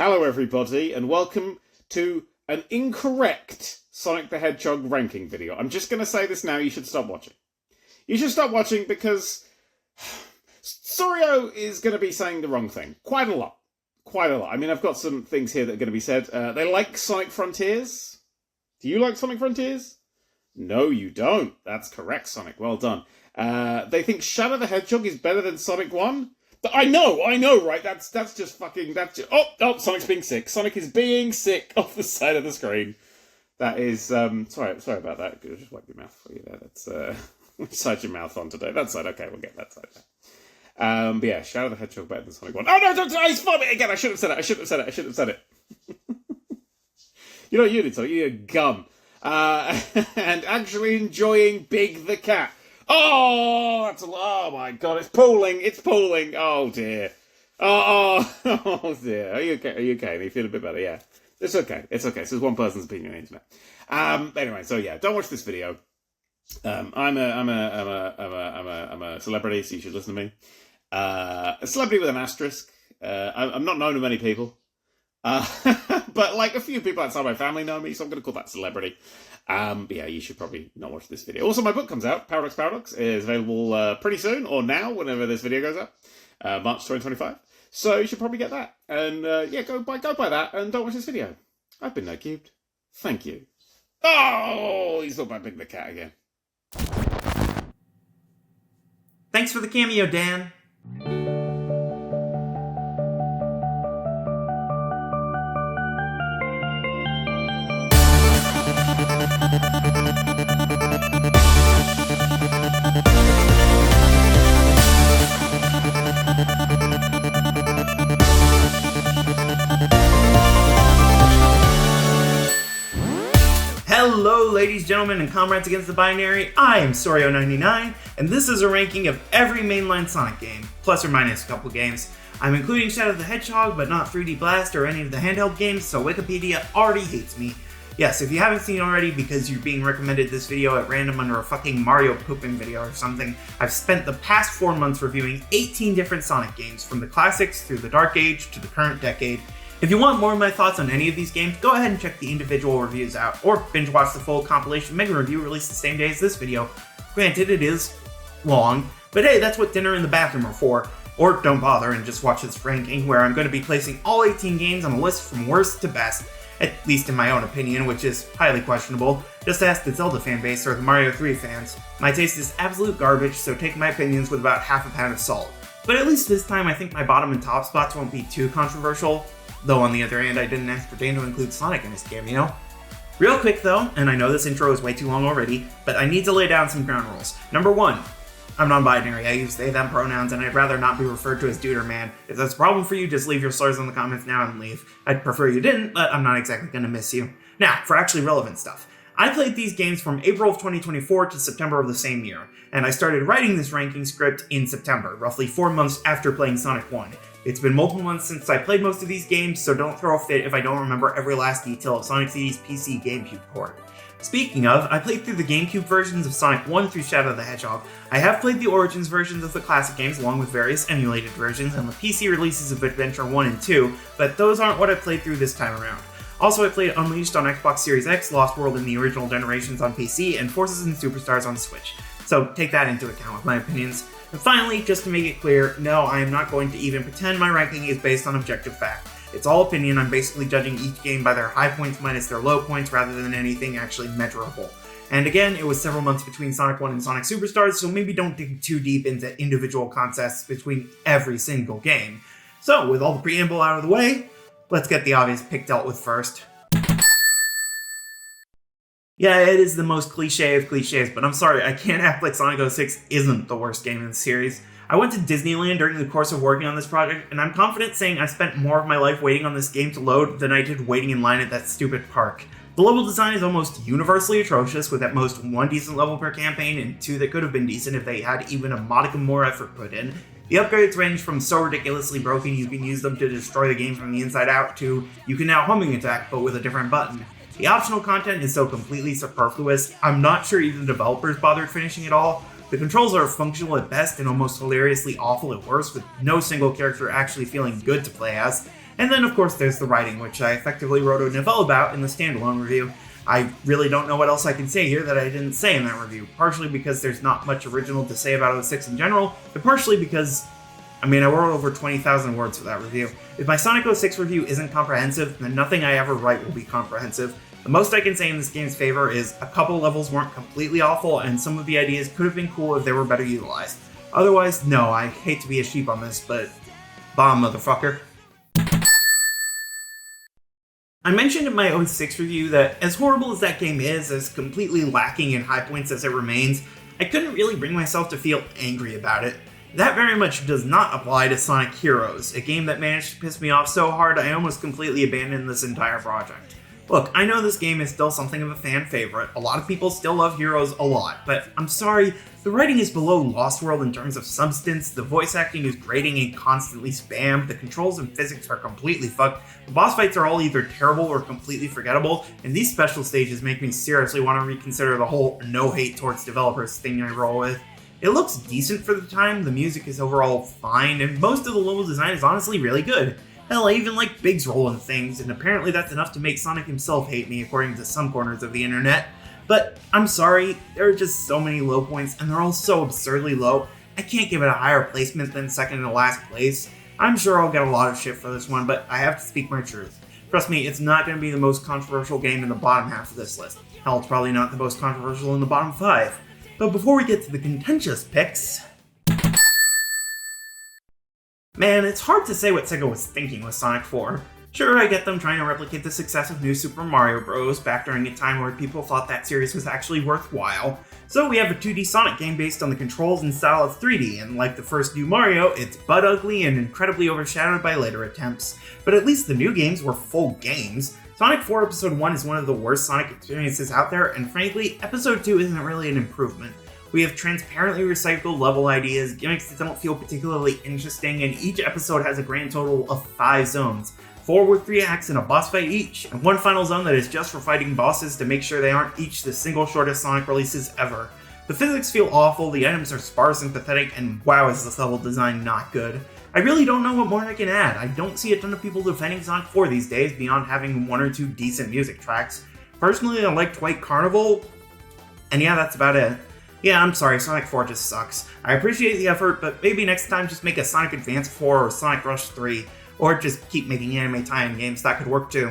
Hello everybody, and welcome to an incorrect Sonic the Hedgehog ranking video. I'm just going to say this now, you should stop watching. You should stop watching because Sorio is going to be saying the wrong thing. Quite a lot. I mean, I've got some things here that are going to be said. They like Sonic Frontiers. Do you like Sonic Frontiers? No, you don't. That's correct, Sonic. Well done. They think Shadow the Hedgehog is better than Sonic 1. I know, right? That's just fucking... Oh, Sonic's being sick. Sonic is being sick off the side of the screen. That is... Sorry about that. Just wipe your mouth for you there. That's... Which side's your mouth on today? That side. Okay, we'll get that side there. But yeah, Shadow the Hedgehog better than Sonic 1. Oh, no, don't... He's farming again! I should have said it. You know what you did, Sonic? You did gum. And actually enjoying Big the Cat. Oh my god, it's pooling. Oh dear. Oh dear. Are you okay? Do you feel a bit better? Yeah. It's okay. So it's one person's opinion on the internet. Anyway, so yeah, don't watch this video. I'm a celebrity, so you should listen to me. A celebrity with an asterisk. I'm not known to many people. But like a few people outside my family know me, so I'm going to call that celebrity. But yeah, you should probably not watch this video. Also, my book comes out, Paradox, is available pretty soon, or now, whenever this video goes up, March 2025. So you should probably get that. And yeah, go buy that, and don't watch this video. I've been NoCubed. Thank you. Oh, he's talking about Big the Cat again. Thanks for the cameo, Dan. Hello ladies, gentlemen, and comrades against the binary. I am Sorio99, and this is a ranking of every mainline Sonic game, plus or minus a couple games. I'm including Shadow the Hedgehog, but not 3D Blast or any of the handheld games, so Wikipedia already hates me. Yes, if you haven't seen already because you're being recommended this video at random under a fucking Mario pooping video or something, I've spent the past 4 months reviewing 18 different Sonic games, from the classics through the Dark Age to the current decade. If you want more of my thoughts on any of these games, go ahead and check the individual reviews out, or binge watch the full compilation mega review released the same day as this video. Granted, it is long, but hey, that's what dinner and the bathroom are for. Or don't bother and just watch this ranking, where I'm going to be placing all 18 games on a list from worst to best, at least in my own opinion, which is highly questionable. Just ask the Zelda fanbase or the Mario 3 fans. My taste is absolute garbage, so take my opinions with about half a pound of salt. But at least this time I think my bottom and top spots won't be too controversial. Though on the other hand, I didn't ask for Dan to include Sonic in his cameo. Real quick though, and I know this intro is way too long already, but I need to lay down some ground rules. Number 1, I'm non-binary. I use they, them pronouns, and I'd rather not be referred to as dude or man. If that's a problem for you, just leave your slurs in the comments now and leave. I'd prefer you didn't, but I'm not exactly gonna miss you. Now, for actually relevant stuff. I played these games from April of 2024 to September of the same year, and I started writing this ranking script in September, roughly 4 months after playing Sonic 1. It's been multiple months since I played most of these games, so don't throw a fit if I don't remember every last detail of Sonic CD's PC GameCube port. Speaking of, I played through the GameCube versions of Sonic 1 through Shadow the Hedgehog. I have played the Origins versions of the classic games along with various emulated versions and the PC releases of Adventure 1 and 2, but those aren't what I played through this time around. Also, I played Unleashed on Xbox Series X, Lost World in the original generations on PC, and Forces and Superstars on Switch. So take that into account with my opinions. And finally, just to make it clear, no, I am not going to even pretend my ranking is based on objective fact. It's all opinion. I'm basically judging each game by their high points minus their low points rather than anything actually measurable. And again, it was several months between Sonic 1 and Sonic Superstars, so maybe don't dig too deep into individual contests between every single game. So, with all the preamble out of the way, let's get the obvious pick dealt with first. Yeah, it is the most cliche of cliches, but I'm sorry, I can't act like Sonic 06 isn't the worst game in the series. I went to Disneyland during the course of working on this project, and I'm confident saying I spent more of my life waiting on this game to load than I did waiting in line at that stupid park. The level design is almost universally atrocious, with at most 1 decent level per campaign and 2 that could have been decent if they had even a modicum more effort put in. The upgrades range from so ridiculously broken you can use them to destroy the game from the inside out to you can now homing attack but with a different button. The optional content is so completely superfluous, I'm not sure even the developers bothered finishing it all. The controls are functional at best and almost hilariously awful at worst, with no single character actually feeling good to play as. And then of course there's the writing, which I effectively wrote a novella about in the standalone review. I really don't know what else I can say here that I didn't say in that review, partially because there's not much original to say about 06 in general, but partially because, I wrote over 20,000 words for that review. If my Sonic 06 review isn't comprehensive, then nothing I ever write will be comprehensive. The most I can say in this game's favor is a couple levels weren't completely awful, and some of the ideas could have been cool if they were better utilized. Otherwise, no, I hate to be a sheep on this, but bomb, motherfucker. I mentioned in my 06 review that as horrible as that game is, as completely lacking in high points as it remains, I couldn't really bring myself to feel angry about it. That very much does not apply to Sonic Heroes, a game that managed to piss me off so hard I almost completely abandoned this entire project. Look, I know this game is still something of a fan favorite, a lot of people still love Heroes a lot, but I'm sorry, the writing is below Lost World in terms of substance, the voice acting is grating and constantly spammed, the controls and physics are completely fucked, the boss fights are all either terrible or completely forgettable, and these special stages make me seriously want to reconsider the whole no hate towards developers thing I roll with. It looks decent for the time, the music is overall fine, and most of the level design is honestly really good. Hell, I even like Big's role in things, and apparently that's enough to make Sonic himself hate me according to some corners of the internet. But I'm sorry, there are just so many low points, and they're all so absurdly low, I can't give it a higher placement than second to last place. I'm sure I'll get a lot of shit for this one, but I have to speak my truth. Trust me, it's not going to be the most controversial game in the bottom half of this list. Hell, it's probably not the most controversial in the bottom 5. But before we get to the contentious picks... Man, it's hard to say what Sega was thinking with Sonic 4. Sure, I get them trying to replicate the success of New Super Mario Bros. Back during a time where people thought that series was actually worthwhile. So we have a 2D Sonic game based on the controls and style of 3D, and like the first new Mario, it's butt ugly and incredibly overshadowed by later attempts. But at least the new games were full games. Sonic 4 Episode 1 is one of the worst Sonic experiences out there, and frankly, Episode 2 isn't really an improvement. We have transparently recycled level ideas, gimmicks that don't feel particularly interesting, and each episode has a grand total of 5 zones. 4 with 3 acts and a boss fight each, and one final zone that is just for fighting bosses to make sure they aren't each the single shortest Sonic releases ever. The physics feel awful, the items are sparse and pathetic, and wow is this level design not good. I really don't know what more I can add. I don't see a ton of people defending Sonic 4 these days beyond having 1 or 2 decent music tracks. Personally, I liked White Carnival, and yeah, that's about it. Yeah, I'm sorry, Sonic 4 just sucks. I appreciate the effort, but maybe next time just make a Sonic Advance 4 or Sonic Rush 3, or just keep making anime tie-in games, that could work too.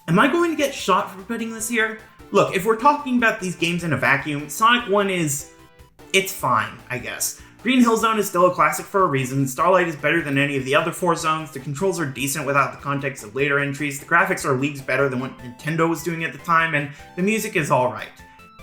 Am I going to get shot for putting this here? Look, if we're talking about these games in a vacuum, Sonic 1 it's fine, I guess. Green Hill Zone is still a classic for a reason, Starlight is better than any of the other 4 zones, the controls are decent without the context of later entries, the graphics are leagues better than what Nintendo was doing at the time, and the music is alright.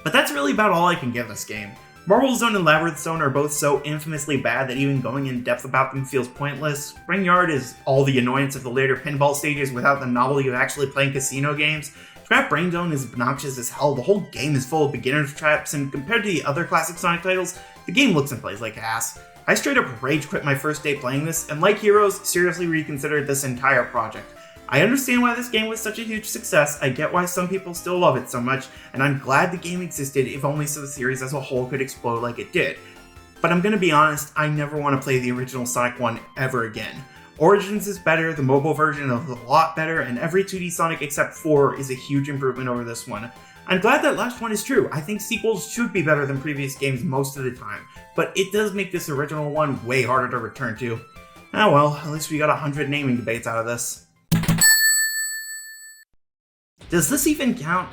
But that's really about all I can give this game. Marble Zone and Labyrinth Zone are both so infamously bad that even going in depth about them feels pointless. Springyard is all the annoyance of the later pinball stages without the novelty of actually playing casino games. Trap Brain Zone is obnoxious as hell, the whole game is full of beginner's traps, and compared to the other classic Sonic titles, the game looks and plays like ass. I straight up rage quit my first day playing this, and like Heroes, seriously reconsidered this entire project. I understand why this game was such a huge success, I get why some people still love it so much, and I'm glad the game existed if only so the series as a whole could explode like it did. But I'm gonna be honest, I never want to play the original Sonic 1 ever again. Origins is better, the mobile version is a lot better, and every 2D Sonic except 4 is a huge improvement over this one. I'm glad that last one is true. I think sequels should be better than previous games most of the time, but it does make this original one way harder to return to. Ah well, at least we got 100 naming debates out of this. Does this even count?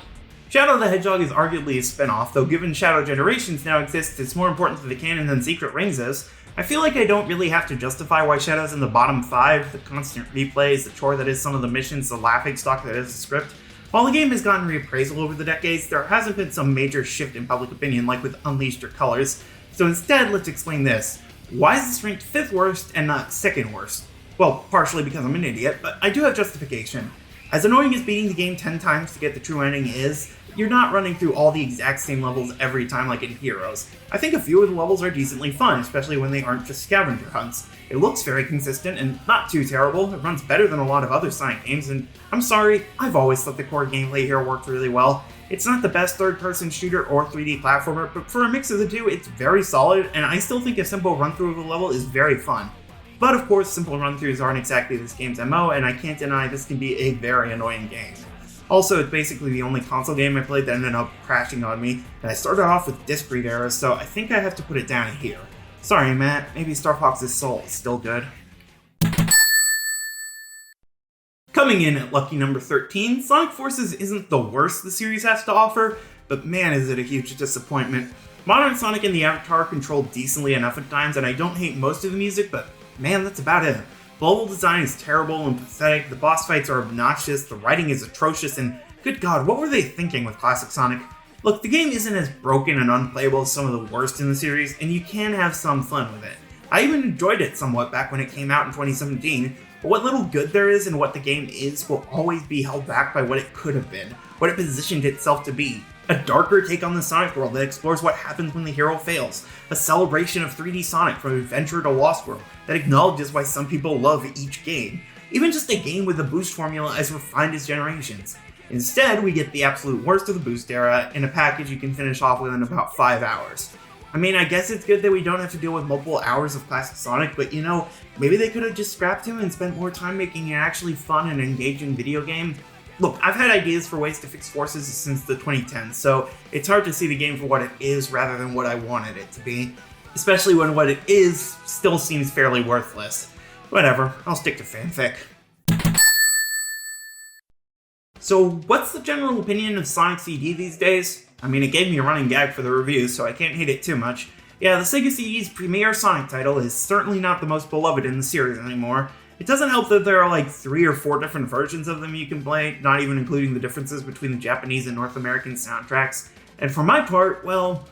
Shadow the Hedgehog is arguably a spin-off, though given Shadow Generations now exists, it's more important to the canon than Secret Rings is. I feel like I don't really have to justify why Shadow's in the bottom 5, the constant replays, the chore that is some of the missions, the laughingstock that is the script. While the game has gotten reappraisal over the decades, there hasn't been some major shift in public opinion like with Unleashed or Colors. So instead, let's explain this. Why is this ranked 5th worst and not 2nd worst? Well, partially because I'm an idiot, but I do have justification. As annoying as beating the game 10 times to get the true ending is, you're not running through all the exact same levels every time like in Heroes. I think a few of the levels are decently fun, especially when they aren't just scavenger hunts. It looks very consistent and not too terrible, it runs better than a lot of other Sonic games, and I'm sorry, I've always thought the core gameplay here worked really well. It's not the best third-person shooter or 3D platformer, but for a mix of the two, it's very solid, and I still think a simple run-through of the level is very fun. But of course, simple run-throughs aren't exactly this game's MO, and I can't deny this can be a very annoying game. Also, it's basically the only console game I played that ended up crashing on me, and I started off with disc read errors, so I think I have to put it down here. Sorry, Matt, maybe Star Fox's Soul is still good. Coming in at lucky number 13, Sonic Forces isn't the worst the series has to offer, but man is it a huge disappointment. Modern Sonic and the Avatar control decently enough at times, and I don't hate most of the music, but man, that's about it. The level design is terrible and pathetic, the boss fights are obnoxious, the writing is atrocious, and good god, what were they thinking with classic Sonic? Look, the game isn't as broken and unplayable as some of the worst in the series, and you can have some fun with it. I even enjoyed it somewhat back when it came out in 2017, but what little good there is in what the game is will always be held back by what it could have been, what it positioned itself to be. A darker take on the Sonic world that explores what happens when the hero fails. A celebration of 3D Sonic from adventure to Lost World that acknowledges why some people love each game. Even just a game with a boost formula as refined as Generations. Instead, we get the absolute worst of the boost era in a package you can finish off within about 5 hours. I mean, I guess it's good that we don't have to deal with multiple hours of classic Sonic, but you know, maybe they could have just scrapped him and spent more time making an actually fun and engaging video game. Look, I've had ideas for ways to fix Forces since the 2010s, so it's hard to see the game for what it is rather than what I wanted it to be. Especially when what it is still seems fairly worthless. Whatever, I'll stick to fanfic. So, what's the general opinion of Sonic CD these days? I mean, it gave me a running gag for the review, so I can't hate it too much. Yeah, the Sega CD's premier Sonic title is certainly not the most beloved in the series anymore. It doesn't help that there are like 3 or 4 different versions of them you can play, not even including the differences between the Japanese and North American soundtracks. And for my part, well,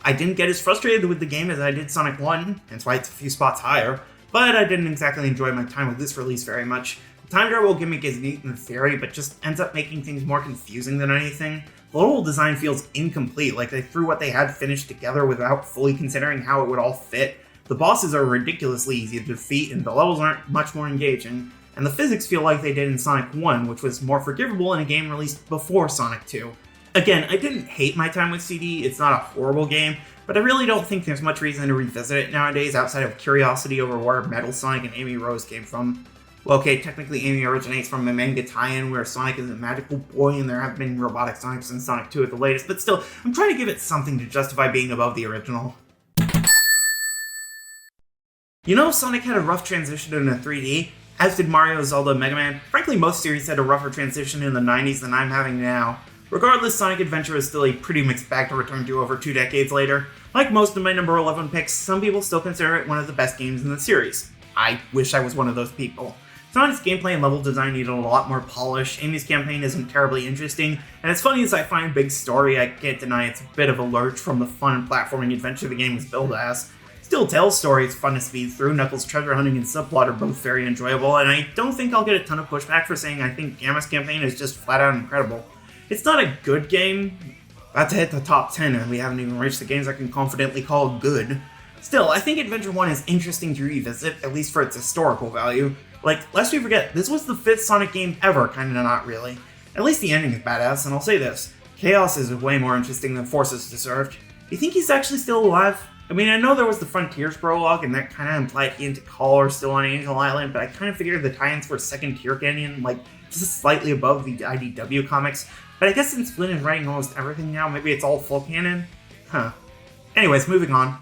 I didn't get as frustrated with the game as I did Sonic 1, hence why it's a few spots higher, but I didn't exactly enjoy my time with this release very much. The time travel gimmick is neat in theory, but just ends up making things more confusing than anything. The level design feels incomplete, like they threw what they had finished together without fully considering how it would all fit. The bosses are ridiculously easy to defeat, and the levels aren't much more engaging, and the physics feel like they did in Sonic 1, which was more forgivable in a game released before Sonic 2. Again, I didn't hate my time with CD, it's not a horrible game, but I really don't think there's much reason to revisit it nowadays outside of curiosity over where Metal Sonic and Amy Rose came from. Well, okay, technically Amy originates from a manga tie-in where Sonic is a magical boy and there have been robotic Sonics since Sonic 2 at the latest, but still, I'm trying to give it something to justify being above the original. You know, Sonic had a rough transition into 3D, as did Mario, Zelda, Mega Man. Frankly, most series had a rougher transition in the 90s than I'm having now. Regardless, Sonic Adventure is still a pretty mixed bag to return to over 2 decades later. Like most of my number 11 picks, some people still consider it one of the best games in the series. I wish I was one of those people. Sonic's gameplay and level design needed a lot more polish, Amy's campaign isn't terribly interesting, and as funny as I find Big Story, I can't deny it's a bit of a lurch from the fun platforming adventure the game was billed as. Still, Tails' story is fun to speed through, Knuckles' treasure hunting and subplot are both very enjoyable, and I don't think I'll get a ton of pushback for saying I think Gamma's campaign is just flat out incredible. It's not a good game, about to hit the top 10 and we haven't even reached the games I can confidently call good. Still, I think Adventure 1 is interesting to revisit, at least for its historical value. Like, lest we forget, this was the 5th Sonic game ever, kinda not really. At least the ending is badass, and I'll say this, Chaos is way more interesting than Forces deserved. Do you think he's actually still alive? I mean, I know there was the Frontiers prologue, and that kinda implied he and Tikal are still on Angel Island, but I kinda figured the tie-ins were second tier canon, like, just slightly above the IDW comics. But I guess since Flynn is writing almost everything now, maybe it's all full canon? Huh. Anyways, moving on.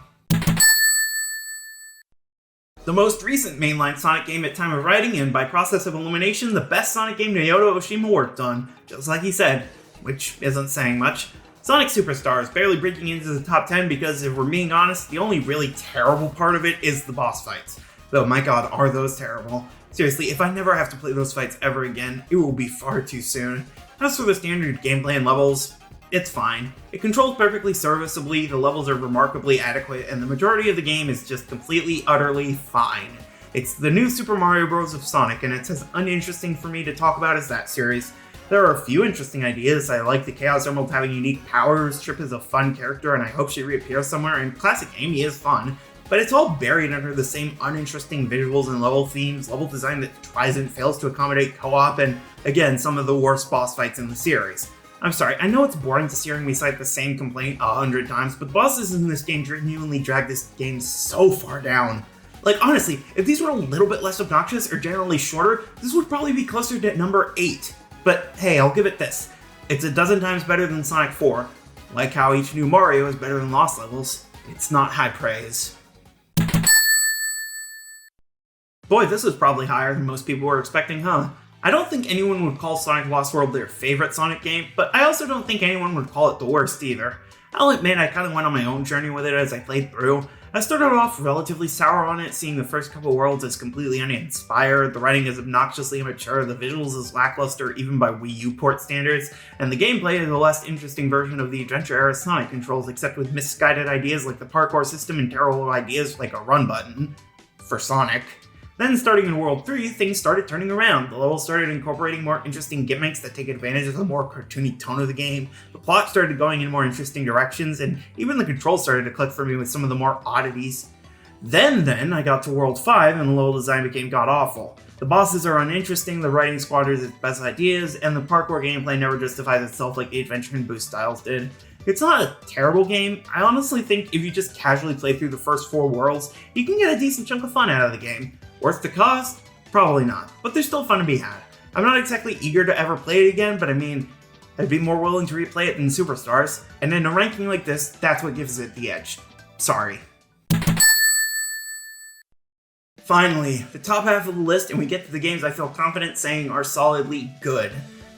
The most recent mainline Sonic game at time of writing, and by process of elimination, the best Sonic game Naoto Oshima worked on, just like he said, which isn't saying much. Sonic Superstars, barely breaking into the top 10 because, if we're being honest, the only really terrible part of it is the boss fights. Though, my god, are those terrible. Seriously, if I never have to play those fights ever again, it will be far too soon. As for the standard gameplay and levels, it's fine. It controls perfectly serviceably, the levels are remarkably adequate, and the majority of the game is just completely, utterly fine. It's the new Super Mario Bros. Of Sonic, and it's as uninteresting for me to talk about as that series. There are a few interesting ideas. I like the Chaos Emerald having unique powers, Trip is a fun character, and I hope she reappears somewhere, and classic Amy is fun. But it's all buried under the same uninteresting visuals and level themes, level design that tries and fails to accommodate co-op, and again, some of the worst boss fights in the series. I'm sorry, I know it's boring just hearing me cite the same complaint 100 times, but bosses in this game genuinely drag this game so far down. Like, honestly, if these were a little bit less obnoxious or generally shorter, this would probably be closer to number 8. But hey, I'll give it this. It's a dozen times better than Sonic 4. Like how each new Mario is better than Lost levels, it's not high praise. Boy, this was probably higher than most people were expecting, huh? I don't think anyone would call Sonic Lost World their favorite Sonic game, but I also don't think anyone would call it the worst either. I'll admit I kind of went on my own journey with it as I played through. I started off relatively sour on it, seeing the first couple worlds as completely uninspired, the writing is obnoxiously immature, the visuals is lackluster even by Wii U port standards, and the gameplay is a less interesting version of the adventure-era Sonic controls, except with misguided ideas like the parkour system and terrible ideas like a run button. For Sonic. Then, starting in World 3, things started turning around. The levels started incorporating more interesting gimmicks that take advantage of the more cartoony tone of the game, the plot started going in more interesting directions, and even the controls started to click for me with some of the more oddities. Then I got to World 5 and the level design became god-awful. The bosses are uninteresting, the writing squanders its best ideas, and the parkour gameplay never justifies itself like the Adventure and Boost styles did. It's not a terrible game. I honestly think if you just casually play through the first 4 worlds, you can get a decent chunk of fun out of the game. Worth the cost? Probably not, but there's still fun to be had. I'm not exactly eager to ever play it again, but I mean, I'd be more willing to replay it than Superstars, and in a ranking like this, that's what gives it the edge. Sorry. Finally, the top half of the list, and we get to the games I feel confident saying are solidly good.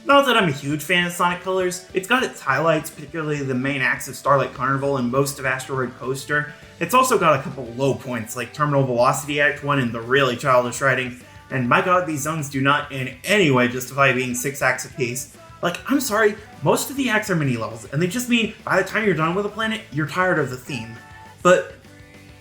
Not that I'm a huge fan of Sonic Colors, it's got its highlights, particularly the main acts of Starlight Carnival and most of Asteroid Coaster. It's also got a couple low points like Terminal Velocity Act 1 and the really childish writing, and my god, these zones do not in any way justify being 6 acts apiece. Like, I'm sorry, most of the acts are mini-levels, and they just mean by the time you're done with a planet, you're tired of the theme. But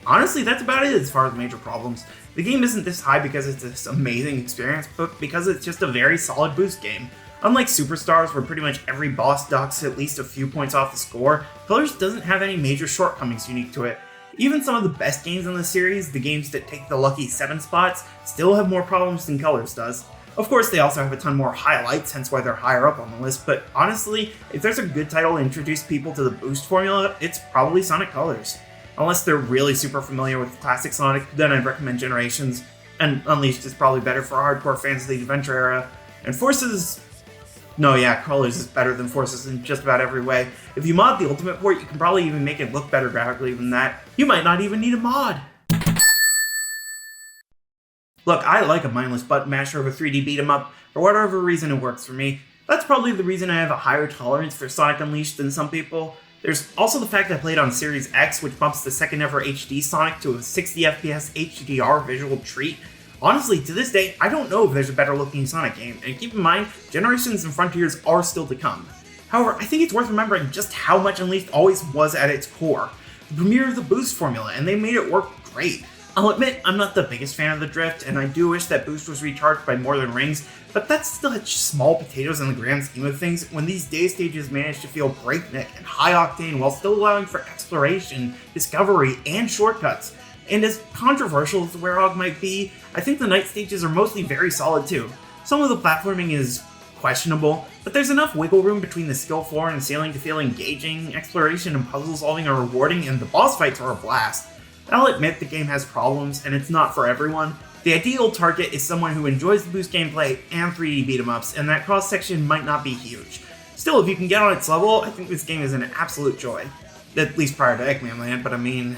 honestly, that's about it as far as major problems. The game isn't this high because it's this amazing experience, but because it's just a very solid boost game. Unlike Superstars, where pretty much every boss docks at least a few points off the score, Colors doesn't have any major shortcomings unique to it. Even some of the best games in the series, the games that take the lucky 7 spots, still have more problems than Colors does. Of course, they also have a ton more highlights, hence why they're higher up on the list, but honestly, if there's a good title to introduce people to the boost formula, it's probably Sonic Colors. Unless they're really super familiar with classic Sonic, then I'd recommend Generations, and Unleashed is probably better for hardcore fans of the adventure era, and Forces... No, yeah, Colors is better than Forces in just about every way. If you mod the Ultimate port, you can probably even make it look better graphically than that. You might not even need a mod! Look, I like a mindless button masher of a 3D beat-em-up. For whatever reason, it works for me. That's probably the reason I have a higher tolerance for Sonic Unleashed than some people. There's also the fact I played on Series X, which bumps the second ever HD Sonic to a 60fps HDR visual treat. Honestly, to this day, I don't know if there's a better looking Sonic game, and keep in mind, Generations and Frontiers are still to come. However, I think it's worth remembering just how much Unleashed always was at its core. The premiere of the boost formula, and they made it work great. I'll admit, I'm not the biggest fan of the drift, and I do wish that boost was recharged by more than rings, but that's still small potatoes in the grand scheme of things when these day stages manage to feel breakneck and high octane while still allowing for exploration, discovery, and shortcuts. And as controversial as the Werehog might be, I think the night stages are mostly very solid too. Some of the platforming is questionable, but there's enough wiggle room between the skill floor and ceiling to feel engaging, exploration and puzzle solving are rewarding, and the boss fights are a blast. I'll admit the game has problems, and it's not for everyone. The ideal target is someone who enjoys the boost gameplay and 3D beat-em-ups, and that cross-section might not be huge. Still, if you can get on its level, I think this game is an absolute joy. At least prior to Eggman Land, but I mean...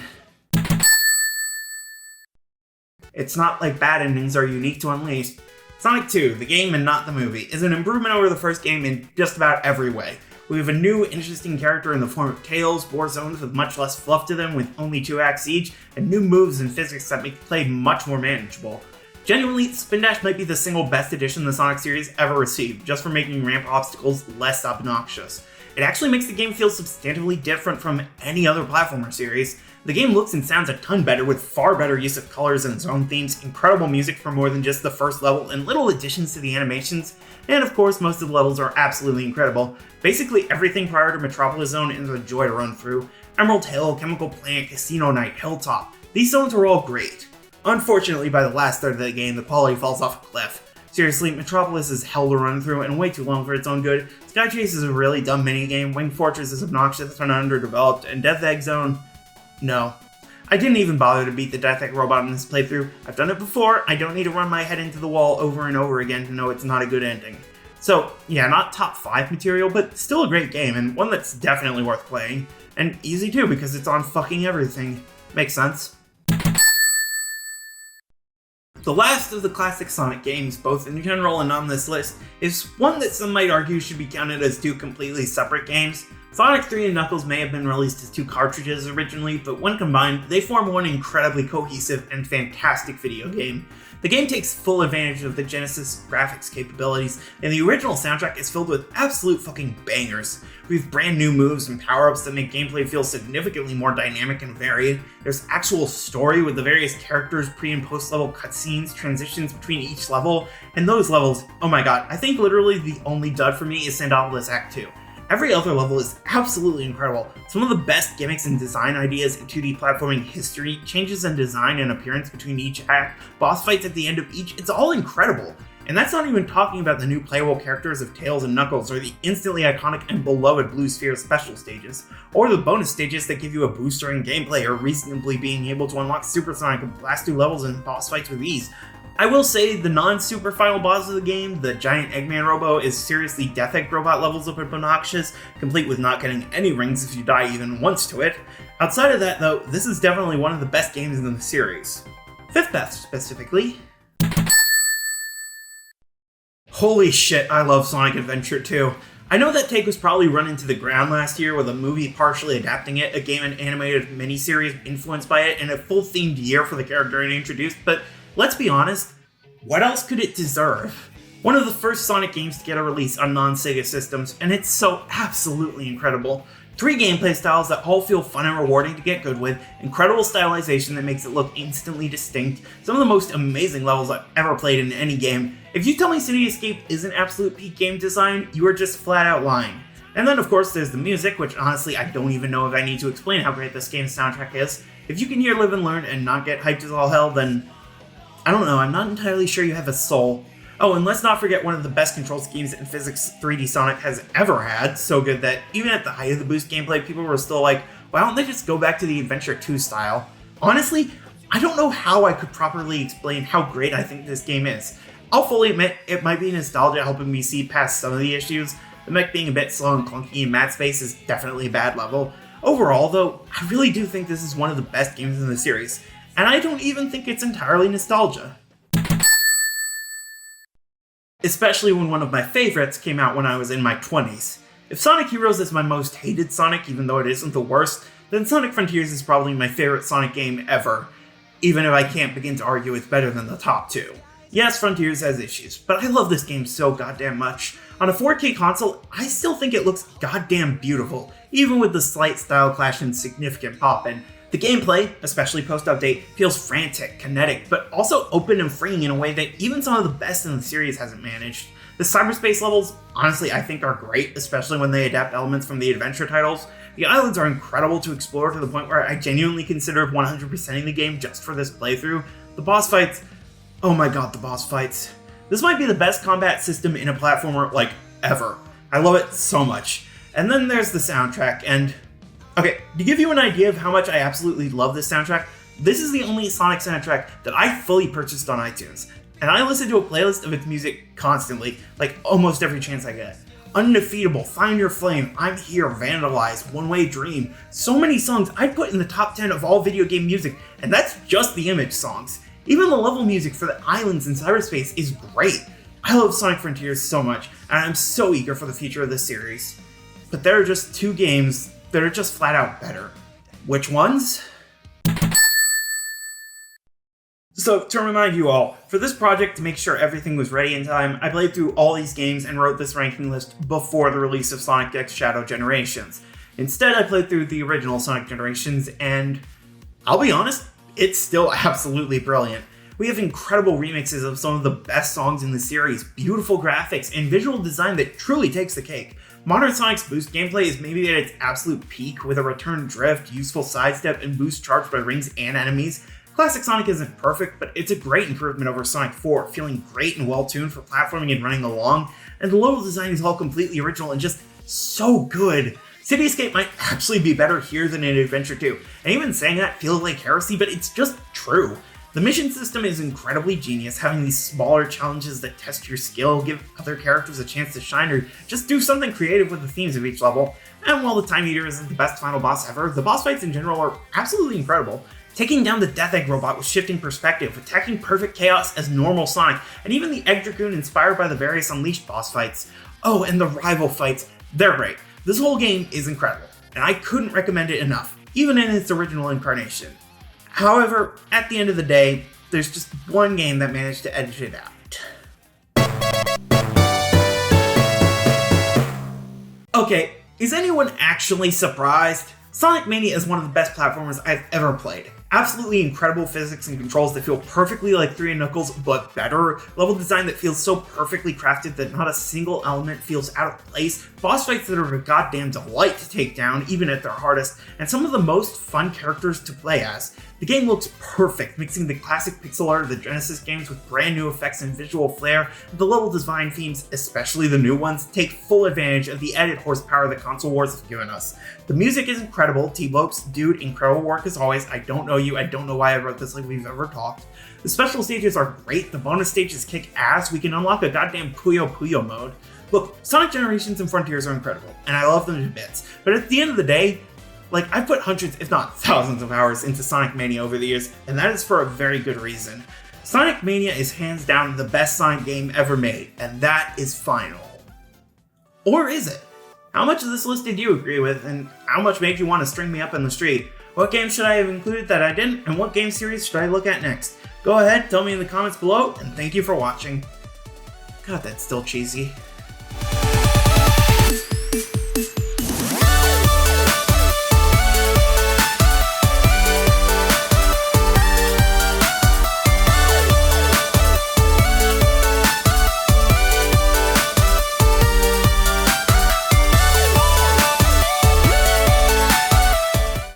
It's not like bad endings are unique to Unleashed. Sonic 2, the game and not the movie, is an improvement over the first game in just about every way. We have a new, interesting character in the form of Tails, war zones with much less fluff to them with only 2 acts each, and new moves and physics that make play much more manageable. Genuinely, Spin Dash might be the single best addition the Sonic series ever received, just for making ramp obstacles less obnoxious. It actually makes the game feel substantively different from any other platformer series. The game looks and sounds a ton better with far better use of colors and zone themes, incredible music for more than just the first level, and little additions to the animations, and of course most of the levels are absolutely incredible. Basically everything prior to Metropolis Zone is a joy to run through. Emerald Hill, Chemical Plant, Casino Night, Hilltop. These zones are all great. Unfortunately, by the last third of the game, the quality falls off a cliff. Seriously, Metropolis is hell to run through and way too long for its own good. Sky Chase is a really dumb minigame, Winged Fortress is obnoxious and underdeveloped, and Death Egg Zone... No. I didn't even bother to beat the Death Egg robot in this playthrough. I've done it before, I don't need to run my head into the wall over and over again to know it's not a good ending. So, yeah, not top 5 material, but still a great game, and one that's definitely worth playing. And easy too, because it's on fucking everything. Makes sense. The last of the classic Sonic games, both in general and on this list, is one that some might argue should be counted as two completely separate games. Sonic 3 and Knuckles may have been released as two cartridges originally, but when combined, they form one incredibly cohesive and fantastic video game. The game takes full advantage of the Genesis graphics capabilities, and the original soundtrack is filled with absolute fucking bangers. We have brand new moves and power-ups that make gameplay feel significantly more dynamic and varied. There's actual story with the various characters, pre- and post-level cutscenes, transitions between each level, and those levels, oh my god, I think literally the only dud for me is Sandopolis Act 2. Every other level is absolutely incredible. Some of the best gimmicks and design ideas in 2D platforming history, changes in design and appearance between each act, boss fights at the end of each, it's all incredible. And that's not even talking about the new playable characters of Tails and Knuckles, or the instantly iconic and beloved Blue Sphere special stages, or the bonus stages that give you a booster in gameplay, or reasonably being able to unlock Supersonic and blast through levels and boss fights with ease. I will say the non-super final boss of the game, the giant Eggman Robo, is seriously Death Egg robot levels of obnoxious, complete with not getting any rings if you die even once to it. Outside of that though, this is definitely one of the best games in the series. Fifth best, specifically. Holy shit, I love Sonic Adventure 2. I know that take was probably run into the ground last year with a movie partially adapting it, a game and animated miniseries influenced by it, and a full themed year for the character it introduced, but let's be honest, what else could it deserve? One of the first Sonic games to get a release on non-Sega systems, and it's so absolutely incredible. 3 gameplay styles that all feel fun and rewarding to get good with, incredible stylization that makes it look instantly distinct, some of the most amazing levels I've ever played in any game. If you tell me City Escape isn't absolute peak game design, you are just flat out lying. And then of course there's the music, which honestly I don't even know if I need to explain how great this game's soundtrack is. If you can hear Live and Learn and not get hyped as all hell, then I don't know, I'm not entirely sure you have a soul. Oh, and let's not forget one of the best control schemes in physics 3D Sonic has ever had, so good that even at the height of the boost gameplay, people were still like, why don't they just go back to the Adventure 2 style? Honestly, I don't know how I could properly explain how great I think this game is. I'll fully admit, it might be nostalgia helping me see past some of the issues. The mech being a bit slow and clunky in mat space is definitely a bad level. Overall, though, I really do think this is one of the best games in the series, and I don't even think it's entirely nostalgia. Especially when one of my favorites came out when I was in my 20s. If Sonic Heroes is my most hated Sonic, even though it isn't the worst, then Sonic Frontiers is probably my favorite Sonic game ever, even if I can't begin to argue it's better than the top 2. Yes, Frontiers has issues, but I love this game so goddamn much. On a 4K console, I still think it looks goddamn beautiful, even with the slight style clash and significant pop-in. The gameplay, especially post-update, feels frantic, kinetic, but also open and freeing in a way that even some of the best in the series hasn't managed. The cyberspace levels, honestly, I think are great, especially when they adapt elements from the adventure titles. The islands are incredible to explore to the point where I genuinely considered 100%ing the game just for this playthrough. The boss fights, oh my god, the boss fights. This might be the best combat system in a platformer, like, ever. I love it so much. And then there's the soundtrack, and okay, to give you an idea of how much I absolutely love this soundtrack, this is the only Sonic soundtrack that I fully purchased on iTunes, and I listen to a playlist of its music constantly, like almost every chance I get. Undefeatable, Find Your Flame, I'm Here, Vandalize, One Way Dream, so many songs I'd put in the top 10 of all video game music, and that's just the image songs. Even the level music for the islands in cyberspace is great. I love Sonic Frontiers so much, and I'm so eager for the future of this series. But there are just 2 games that are just flat out better. Which ones? So, to remind you all, for this project to make sure everything was ready in time, I played through all these games and wrote this ranking list before the release of Sonic X Shadow Generations. Instead, I played through the original Sonic Generations, and I'll be honest, it's still absolutely brilliant. We have incredible remixes of some of the best songs in the series, beautiful graphics, and visual design that truly takes the cake. Modern Sonic's boost gameplay is maybe at its absolute peak, with a return drift, useful sidestep, and boost charged by rings and enemies. Classic Sonic isn't perfect, but it's a great improvement over Sonic 4, feeling great and well-tuned for platforming and running along, and the level design is all completely original and just so good. Cityscape might actually be better here than in Adventure 2, and even saying that feels like heresy, but it's just true. The mission system is incredibly genius, having these smaller challenges that test your skill, give other characters a chance to shine, or just do something creative with the themes of each level. And while the Time Eater isn't the best final boss ever, the boss fights in general are absolutely incredible. Taking down the Death Egg robot with shifting perspective, attacking Perfect Chaos as normal Sonic, and even the Egg Dragoon inspired by the various Unleashed boss fights. Oh, and the rival fights, they're great. This whole game is incredible, and I couldn't recommend it enough, even in its original incarnation. However, at the end of the day, there's just one game that managed to edge it out. Okay, is anyone actually surprised? Sonic Mania is one of the best platformers I've ever played. Absolutely incredible physics and controls that feel perfectly like 3 and Knuckles, but better. Level design that feels so perfectly crafted that not a single element feels out of place. Boss fights that are a goddamn delight to take down, even at their hardest. And some of the most fun characters to play as. The game looks perfect, mixing the classic pixel art of the Genesis games with brand new effects and visual flair. The level design themes, especially the new ones, take full advantage of the added horsepower that console wars have given us. The music is incredible. T-Lopes, dude, incredible work as always. I don't know you, I don't know why I wrote this like we've ever talked. The special stages are great, the bonus stages kick ass, we can unlock a goddamn Puyo Puyo mode. Look, Sonic Generations and Frontiers are incredible, and I love them to bits, but at the end of the day, I've put hundreds, if not thousands of hours into Sonic Mania over the years, and that is for a very good reason. Sonic Mania is hands down the best Sonic game ever made, and that is final. Or is it? How much of this list did you agree with, and how much made you want to string me up in the street? What games should I have included that I didn't, and what game series should I look at next? Go ahead, tell me in the comments below, and thank you for watching. God, that's still cheesy.